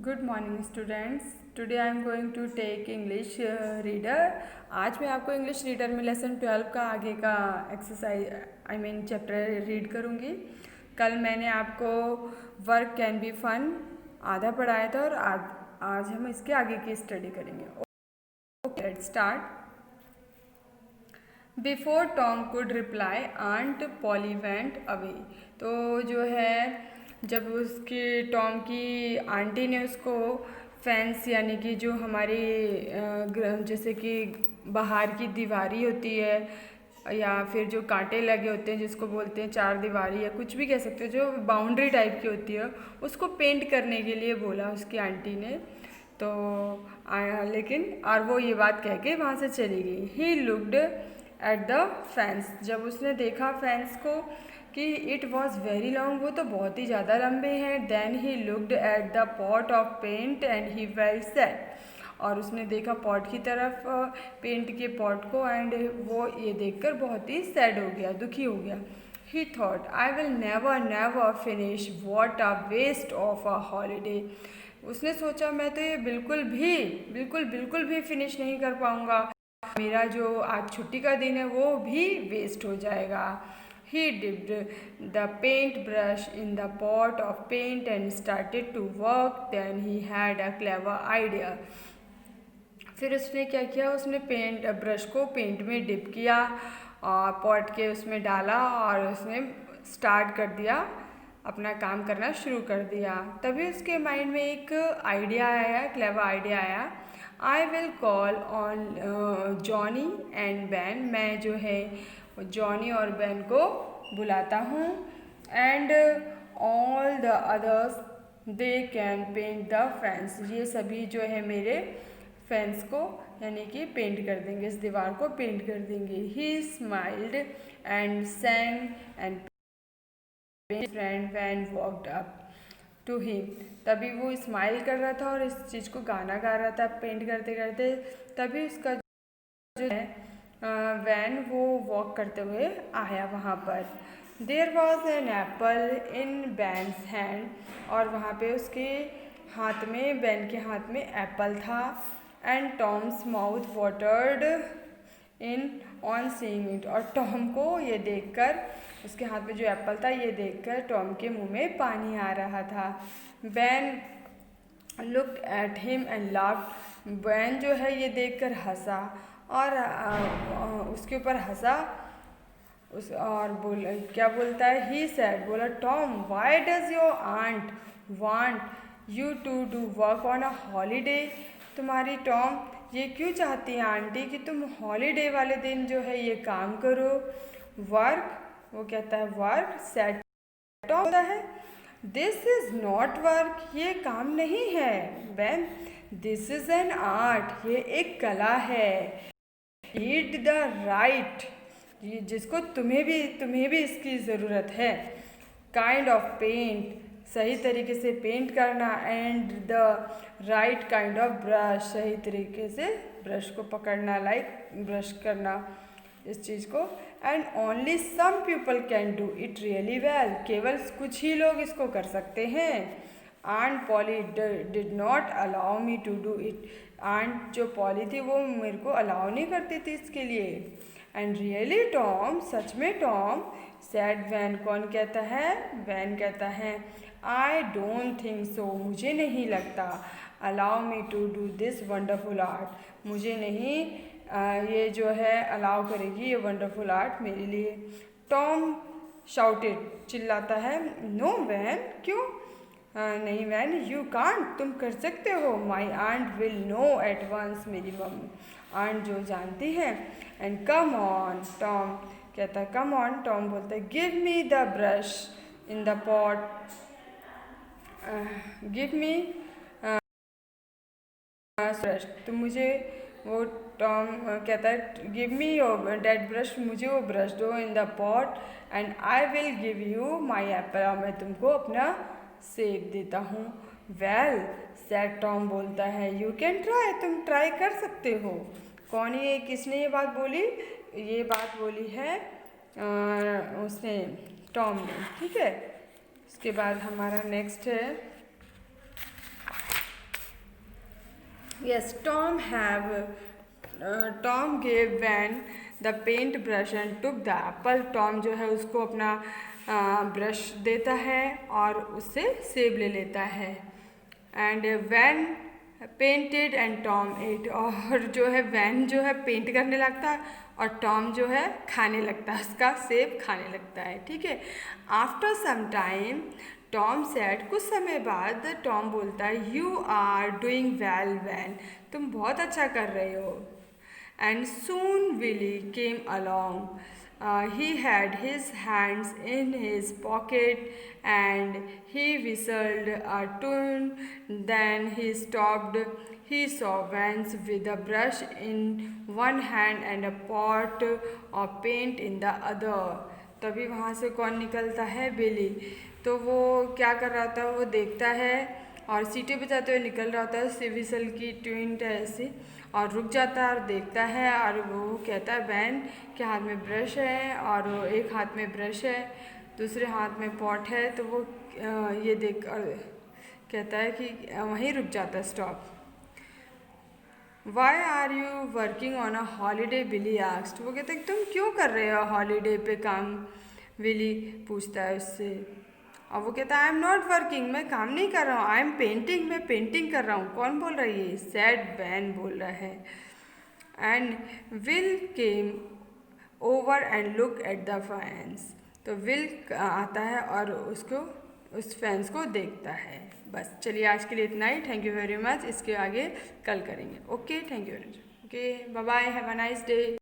Good morning students. Today I am going to take English reader. आज मैं आपको English reader में lesson 12 का आगे का एक्सरसाइज चैप्टर रीड करूँगी। कल मैंने आपको वर्क कैन बी फन आधा पढ़ाया था और आज हम इसके आगे की स्टडी करेंगे। Okay, let's start. Before Tom could reply aunt Polly went away. तो जो है जब उसकी टॉम की आंटी ने उसको फेंस यानी कि जो हमारी जैसे कि बाहर की दीवारी होती है या फिर जो कांटे लगे होते हैं जिसको बोलते हैं चार दीवारी या कुछ भी कह सकते हो, जो बाउंड्री टाइप की होती है, उसको पेंट करने के लिए बोला उसकी आंटी ने। तो लेकिन और वो ये बात कह के वहाँ से चली गई। ही लुक्ड एट द फेंस। जब उसने देखा फेंस को कि इट वॉज वेरी लॉन्ग, वो तो बहुत ही ज़्यादा लंबे हैं। Then he looked at the pot of paint and he felt sad. और उसने देखा पॉट की तरफ, पेंट के पॉट को, एंड वो ये देखकर बहुत ही सैड हो गया, दुखी हो गया। He thought I will never never finish, what a waste of a holiday. उसने सोचा मैं तो ये बिल्कुल भी फिनिश नहीं कर पाऊँगा, मेरा जो आज छुट्टी का दिन है वो भी वेस्ट हो जाएगा। He dipped the paint brush in the pot of paint and started to work. Then he had a clever idea. फिर उसने क्या किया, उसने पेंट ब्रश को पेंट में डिप किया और पॉट के उसमें डाला और उसने स्टार्ट कर दिया, अपना काम करना शुरू कर दिया। तभी उसके माइंड में एक आइडिया आया, क्लेवर आइडिया आया। I will call on Johnny and Ben. मैं जो है जॉनी और बैन को बुलाता हूँ। And all the others they can paint the fence. ये सभी जो है मेरे फेंस को यानी कि पेंट कर देंगे, इस दीवार को पेंट कर देंगे। He smiled and sang and friend Ben walked up to him. तभी वो स्माइल कर रहा था और इस चीज़ को गाना गा रहा था पेंट करते करते। तभी उसका जो है वैन वो वॉक करते हुए आया वहाँ पर। There was an apple in Ben's hand. और वहाँ पे उसके हाथ में, बैन के हाथ में एप्पल था। And Tom's mouth watered in on seeing it. और टॉम को ये देखकर, उसके हाथ में जो एप्पल था ये देखकर टॉम के मुंह में पानी आ रहा था। Ban looked at him and laughed. Ban जो है ये देखकर हंसा और उसके ऊपर हंसा उस और क्या बोलता है, ही सैड, बोला Tom why does your aunt want you to do work on a holiday. तुम्हारी टॉम ये क्यों चाहती है आंटी कि तुम हॉलीडे वाले दिन जो है ये काम करो। वर्क, वो कहता है वर्क। सैड टॉम होता है दिस इज नॉट वर्क, ये काम नहीं है। Ban this is an art, ये एक कला है। रीड द राइट, ये जिसको तुम्हें भी इसकी ज़रूरत है। काइंड ऑफ पेंट, सही तरीके से पेंट करना। And the right kind of brush, सही तरीके से ब्रश को पकड़ना, लाइक ब्रश करना इस चीज़ को। And only some people can do it really well, केवल कुछ ही लोग इसको कर सकते हैं। Aunt Polly did not allow me to do it. Aunt जो पॉली थी वो मेरे को अलाउ नहीं करती थी इसके लिए। एंड रियली टॉम, सच में टॉम। सैड वैन, कौन कहता है, वैन कहता है आई डोंट थिंक सो, मुझे नहीं लगता। Allow me to do this wonderful art, मुझे नहीं ये जो है अलाउ करेगी ये वंडरफुल आर्ट मेरे लिए। टॉम शाउटेड, चिल्लाता है, नो वैन, क्यों नहीं वैन, यू कांट, तुम कर सकते हो। My aunt will know at once, मेरी मम्मी आंट जो जानती है। एंड कम ऑन, टॉम कहता है कम ऑन। टॉम बोलता है give me the brush in the pot, give me brush. तो मुझे वो, टॉम कहता है give me your dead brush, मुझे वो ब्रश दो in the pot and I will give you my Apple, और मैं तुमको अपना सेब देता हूँ। वेल सैड, टॉम बोलता है यू कैन ट्राई, तुम ट्राई कर सकते हो। कौन ये, किसने ये बात बोली, ये बात बोली है उसने, टॉम ने, ठीक है। उसके बाद हमारा नेक्स्ट है Yes, Tom gave Van the paintbrush and took the apple. Tom जो है उसको अपना ब्रश देता है और उससे सेब ले लेता है. And Ben painted and Tom ate. और जो है वैन जो है पेंट करने लगता है और टॉम जो है खाने लगता है, उसका सेब खाने लगता है. ठीक है. After some time Tom said, कुछ समय बाद टॉम बोलता है, you are doing well Ben, तुम बहुत अच्छा कर रहे हो. And soon Billy came along. He had his hands in his pocket and he whistled a tune. Then he stopped. He saw Vance with a brush in one hand and a pot of paint in the other. तभी वहाँ से कौन निकलता है? बिली. तो वो क्या कर रहा था? वो देखता है और सीटी बजाते हुए निकल रहा होता है. विसल की ट्यून ऐसे और रुक जाता है और देखता है और वो कहता है वैन के हाथ में ब्रश है और एक हाथ में ब्रश है, दूसरे हाथ में पॉट है. तो वो ये देख कहता है कि वहीं रुक जाता है, stop. Why are you working on a holiday? Billy asked. वो कहते हैं तुम क्यों कर रहे हो हॉलीडे पे काम? विली पूछता है उससे. और वो कहता है आई एम नॉट वर्किंग, मैं काम नहीं कर रहा हूँ. आई एम पेंटिंग, मैं पेंटिंग कर रहा हूँ. कौन बोल रहा है? ये सैड वैन बोल रहा है. And will came over and look at the fans. तो विल आता है और उसको उस फैंस को देखता है. बस चलिए आज के लिए इतना ही. Thank you very much. इसके आगे कल करेंगे. Okay, thank you very much. Okay, bye bye, have a nice day.